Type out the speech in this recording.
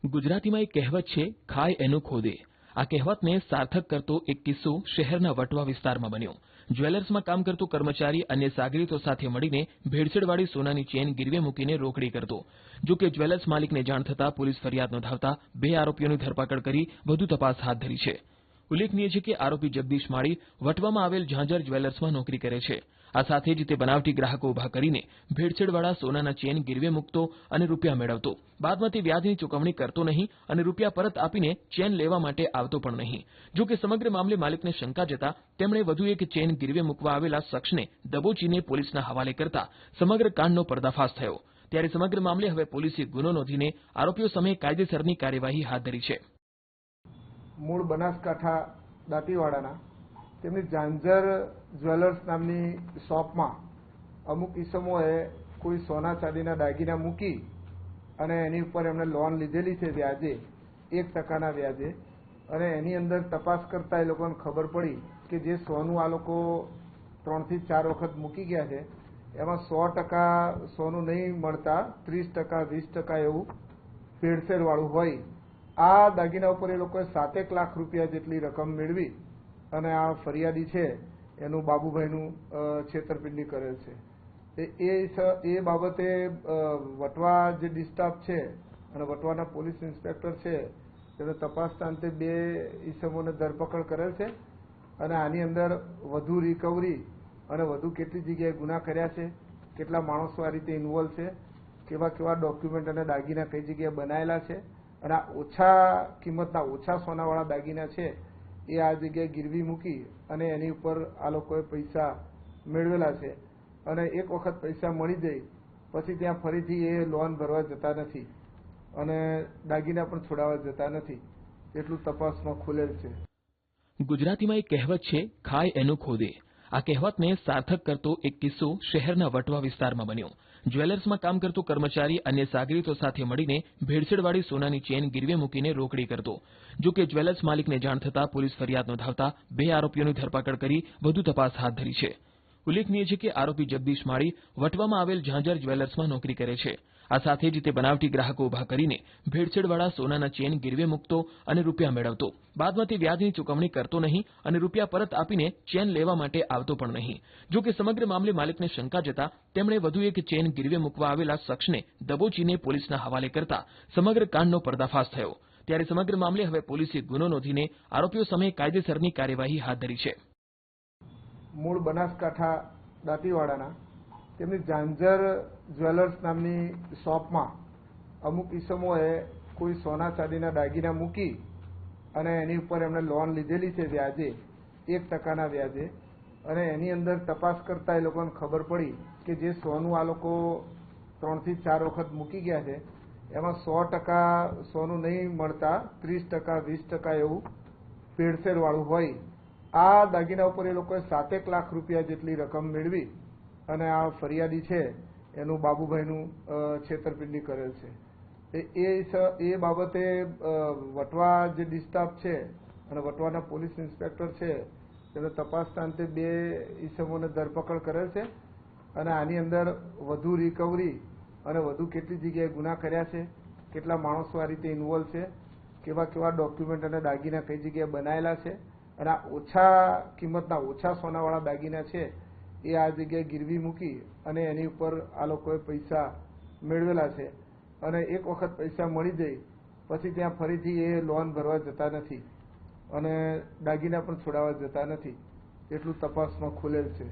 ગુજરાતીમાં એક કહેવત છે, ખાય એનું ખોદે. આ કહેવતને સાર્થક કરતો એક કિસ્સો શહેરના વટવા વિસ્તારમાં બન્યો. જ્વેલર્સમાં કામ કરતો કર્મચારી અન્ય સાગરીતો સાથે મળીને ભેળસેળવાળી સોનાની ચેન ગીરવે મૂકીને રોકડી કરતો. જો કે જ્વેલર્સ માલિકને જાણ થતાં પોલીસ ફરિયાદ નોંધાવતા 2 આરોપીઓની ધરપકડ કરી વધુ તપાસ હાથ ધરી છે. ઉલ્લેખનીય છે કે આરોપી જગદીશ માળી વટવામાં આવેલ ઝાંઝર જ્વેલર્સમાં નોકરી કરે છે. આ સાથે જ તે બનાવટી ગ્રાહકો ઉભા કરીને ભેળસેળવાળા સોનાના ચેન ગીરવે મૂકતો અને રૂપિયા મેળવતો. બાદમાં તે વ્યાજની ચૂકવણી કરતો નહીં અને રૂપિયા પરત આપીને ચેન લેવા માટે આવતો પણ નહીં. જો કે સમગ્ર મામલે માલિકને શંકા જતા તેમણે વધુ એક ચેન ગીરવે મૂકવા આવેલા શખ્સને દબોચીને પોલીસના હવાલે કરતા સમગ્ર કાંડનો પર્દાફાશ થયો. ત્યારે સમગ્ર મામલે હવે પોલીસે ગુનો નોંધીને આરોપીઓ સામે કાયદેસરની કાર્યવાહી હાથ ધરી છે. મૂળ બનાસકાંઠા દાંતીવાડાના તેમની ઝાંઝર જ્વેલર્સ નામની શોપમાં અમુક ઈસમોએ કોઈ સોના ચાંદીના દાગીના મૂકી અને એની ઉપર એમણે લોન લીધેલી છે વ્યાજે 1% વ્યાજે, અને એની અંદર તપાસ કરતા એ લોકોને ખબર પડી કે જે સોનું આ લોકો 3 થી 4 વખત મૂકી ગયા છે એમાં 100% સોનું નહીં મળતા 30%, 20% એવું ભેળસેળવાળું હોય. આ દાગીના ઉપર એ લોકોએ 7 લાખ રૂપિયા જેટલી રકમ મેળવી અને આ ફરિયાદી છે એનું બાબુભાઈનું છેતરપિંડી કરેલ છે. એ બાબતે વટવા જે ડિસ્ટાફ છે અને વટવાના પોલીસ ઇન્સ્પેક્ટર છે તેને તપાસતા અંતે 2 ઈસમોને ધરપકડ કરેલ છે અને આની અંદર વધુ રિકવરી અને વધુ કેટલી જગ્યાએ ગુના કર્યા છે, કેટલા માણસો આ રીતે ઇન્વોલ્વ છે, કેવા ડોક્યુમેન્ટ અને દાગીના કઈ જગ્યાએ બનાવેલા છે, અને આ ઓછા કિંમતના ઓછા સોનાવાળા દાગીના છે એ આ જગ્યાએ ગીરવી મૂકી અને એની ઉપર આ લોકોએ પૈસા મેળવેલા છે. અને એક વખત પૈસા મળી જાય પછી ત્યાં ફરીથી એ લોન ભરવા જતા નથી અને દાગીના પણ છોડાવવા જતા નથી. એટલું તપાસમાં ખુલેલ છે. ગુજરાતીમાં એક કહેવત છે, ખાય એનું ખોદે. આ કહેવતને સાર્થક કરતો એક કિસ્સો શહેરના વટવા વિસ્તારમાં બન્યો. જ્વેલર્સમાં કામ કરતો કર્મચારી અન્ય સાગરીતો સાથે મળીને ભેળસેળવાળી સોનાની ચેન ગીરવે મૂકીને રોકડી કરતો. જો કે જ્વેલર્સ માલિકને જાણ થતાં પોલીસ ફરિયાદ નોંધાવતા 2 આરોપીઓની ધરપકડ કરી વધુ તપાસ હાથ ધરી છે. ઉલ્લેખનીય છે કે આરોપી જગદીશ માળી વટવામાં આવેલ ઝાંઝર જ્વેલર્સમાં નોકરી કરે છે. આ સાથે જ તે બનાવટી ગ્રાહકો ઉભા કરીને ભેળસેળવાળા સોનાના ચેન ગીરવે મૂકતો અને રૂપિયા મેળવતો. બાદમાં તે વ્યાજની ચૂકવણી કરતો નહીં અને રૂપિયા પરત આપીને ચેન લેવા માટે આવતો પણ નહીં. જો કે સમગ્ર મામલે માલિકને શંકા જતા તેમણે વધુ એક ચેન ગીરવે મૂકવા આવેલા શખ્સને દબોચીને પોલીસના હવાલે કરતા સમગ્ર કાંડનો પર્દાફાશ થયો. ત્યારે સમગ્ર મામલે હવે પોલીસે ગુનો નોંધીને આરોપીઓ સામે કાયદેસરની કાર્યવાહી હાથ ધરી છે. મૂળ બનાસકાંઠા દાંતીવાડાના તેમની ઝાંઝર જ્વેલર્સ નામની શોપમાં અમુક ઈસમોએ કોઈ સોના ચાંદીના દાગીના મૂકી અને એની ઉપર એમણે લોન લીધેલી છે વ્યાજે 1% વ્યાજે, અને એની અંદર તપાસ કરતા એ લોકોને ખબર પડી કે જે સોનું આ લોકો 3 થી 4 વખત મૂકી ગયા છે એમાં 100% સોનું નહીં મળતા 30%, 20% એવું ભેળસેળવાળું હોય. આ દાગીના ઉપર એ લોકોએ 7 લાખ રૂપિયા જેટલી રકમ મેળવી અને આ ફરિયાદી છે એનું બાબુભાઈનું છેતરપિંડી કરેલ છે. એ બાબતે વટવા જે ડિસ્ટાફ છે અને વટવાના પોલીસ ઇન્સ્પેક્ટર છે તેને તપાસતા અંતે 2 ઈસમોને ધરપકડ કરેલ છે અને આની અંદર વધુ રિકવરી અને વધુ કેટલી જગ્યાએ ગુના કર્યા છે, કેટલા માણસો આ રીતે ઇન્વોલ્વ છે, કેવા ડોક્યુમેન્ટ અને દાગીના કઈ જગ્યાએ બનાવેલા છે, અને આ ઓછા કિંમતના ઓછા સોનાવાળા દાગીના છે એ આ જગ્યાએ ગીરવી મૂકી અને એની ઉપર આ લોકોએ પૈસા મેળવેલા છે. અને એક વખત પૈસા મળી જાય પછી ત્યાં ફરીથી એ લોન ભરવા જતા નથી અને દાગીના પણ છોડાવવા જતા નથી. એટલું તપાસમાં ખુલેલ છે.